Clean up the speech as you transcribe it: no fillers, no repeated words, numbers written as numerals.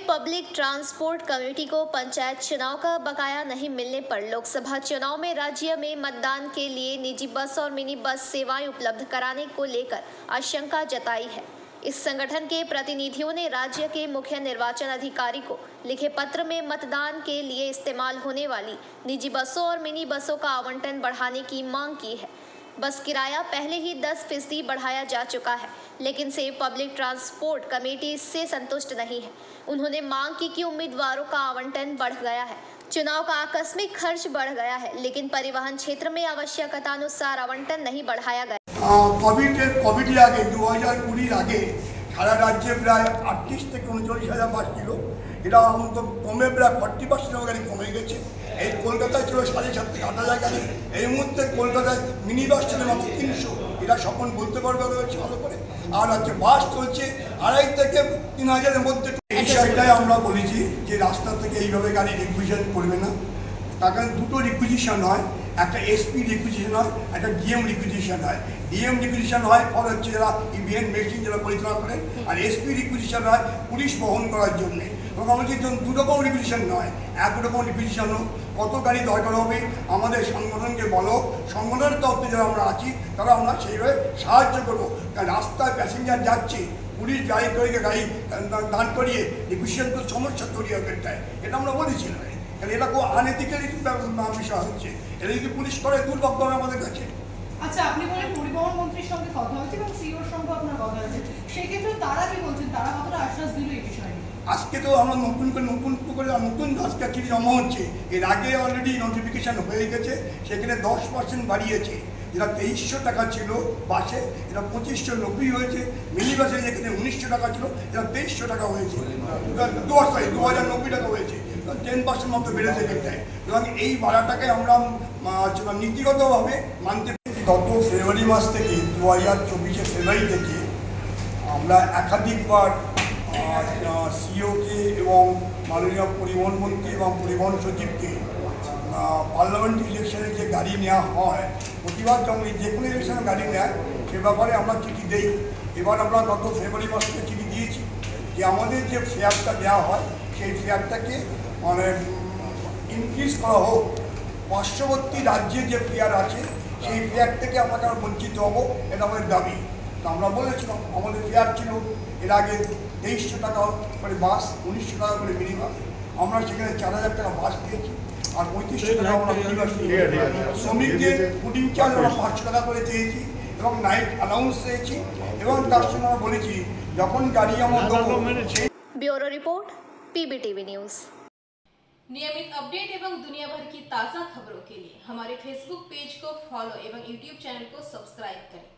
Public transport committee को पंचायत चुनाव का बकाया नहीं मिलने पर लोकसभा चुनाव में राज्य में मतदान के लिए निजी बस और मिनी बस सेवाएं उपलब्ध कराने को लेकर आशंका जताई है। इस संगठन के प्रतिनिधियों ने राज्य के मुख्य निर्वाचन अधिकारी को लिखे पत्र में मतदान के लिए इस्तेमाल होने वाली निजी बसों और मिनी बसों का आवंटन बढ़ाने की मांग की है। बस किराया पहले ही 10% बढ़ाया जा चुका है, लेकिन से पब्लिक ट्रांसपोर्ट कमेटी इससे संतुष्ट नहीं है। उन्होंने मांग की कि उम्मीदवारों का आवंटन बढ़ गया है, चुनाव का आकस्मिक खर्च बढ़ गया है, लेकिन परिवहन क्षेत्र में आवश्यकता अनुसार आवंटन नहीं बढ़ाया गया। कोविड आगे 2020 आगे सारा राज्य प्राय 38 থেকে 39,000 বাস ছিল। এটা কমে প্রায় 40% গাড়ি কমে গেছে। এই কলকাতায় ছিল 7,500 থেকে 8,000 গাড়ি, এই মুহূর্তে কলকাতায় মিনি বাস চলে মাত্র 300। এটা সকল বলতে পারবে রয়েছে ভালো করে। আর হচ্ছে বাস চলছে 2,500 থেকে 3,000-এর মধ্যে। এই বিষয়টাই আমরা বলেছি যে রাস্তা থেকে এইভাবে গাড়ি রিকুইজিশন করবে না। তার কারণ দুটো রিকুইজিশন হয়, একটা এসপি রিকুইজিশন হয়, একটা ডিএম রিকুইজিশন হয়। ডিএম রিকুইজিশন হয় ফর হচ্ছে যারা ইভিএম মেশিন যারা পরিচালনা করেন, আর এসপি রিকুইজিশন হয় পুলিশ বহন করার জন্য। এবং আমাদের দু রকম রিকুইজিশন নয়, একরকম রিকুইজিশন হোক। কত গাড়ি দরকার হবে আমাদের সংগঠনকে বলো, সংগঠনের তরফে যারা আমরা আছি তারা আমরা সেইভাবে সাহায্য করবো। কারণ রাস্তায় প্যাসেঞ্জার যাচ্ছে, পুলিশ গাড়ি তৈরি গাড়ি দাঁড় করিয়ে রিকুইজিশন তো সমস্যা তৈরি হবে। এটা আমরা বলেছি না, কারণ এটা খুব আনএথিক্যালি বিষয় হচ্ছে। এটা যদি পুলিশ করে দুর্ভাগ্য হবে আমাদের কাছে। আচ্ছা, আপনি বলেন পরিবহন মন্ত্রীর সঙ্গে কথা হয়েছে এবং সিওর সঙ্গে আপনার কথা হয়েছে, সেই ক্ষেত্রে তারা কি বলছেন, তারা কতটা আশ্বাস দিল এই বিষয়ে? আজকে তো আমরা নতুন আজকে চিঠি জমা হচ্ছে। এর আগে অলরেডি নোটিফিকেশন হয়ে গেছে, সেখানে 10% বাড়িয়েছে। যেটা 2300 টাকা ছিল বাসে, এটা 2590 হয়েছে। মিনি বাসে যেখানে 1900 টাকা ছিল, এটা 2300 টাকা হয়েছে। 2090 টাকা হয়েছে। 10% মতো বেড়েছে এটাই। এবং এই ভাড়াটাকে আমরা নীতিগতভাবে মানতে পেরেছি। গত ফেব্রুয়ারি মাস থেকে 2024 ফেব্রুয়ারি থেকে আমরা একাধিকবার সিওকে এবং মাননীয় পরিবহন মন্ত্রী এবং পরিবহন সচিবকে পার্লামেন্ট ইলেকশনে যে গাড়ি নেওয়া হয়, প্রতিবার যেমন যে কোনো ইলেকশনে গাড়ি নেয় সে ব্যাপারে আমরা চিঠি দিই। এবার আমরা গত ফেব্রুয়ারি মাস থেকে চিঠি দিয়েছি যে আমাদের যে ফেয়ারটা দেওয়া হয় সেই ফেয়ারটাকে মানে ইনক্রিজ করা হোক। পার্শ্ববর্তী রাজ্যে যে ফেয়ার আছে সেই ফেয়ার থেকে আমরা বঞ্চিত হবো, এটা আমাদের দাবি। তা আমরা বলেছিলাম আমাদের ফেয়ার ছিল এর আগে 2300 টাকা করে বাস, 1900 টাকা করে মিনি বাস। আমরা সেখানে 4,000 টাকা বাস দিয়েছি, আর 3500 টাকা আমরা মিনি বাস দিয়েছি। শ্রমিকদের ফুডিং চার্জ আমরা 500 টাকা করে চেয়েছি এবং নাইট অ্যালাউন্স চেয়েছি। এবং তার সঙ্গে আমরা বলেছি যখন গাড়ি আমরা দেবো। Bureau report PBTV news. नियमित अपडेट एवं दुनिया भर की ताज़ा खबरों के लिए हमारे फेसबुक पेज को फॉलो एवं यूट्यूब चैनल को सब्सक्राइब करें।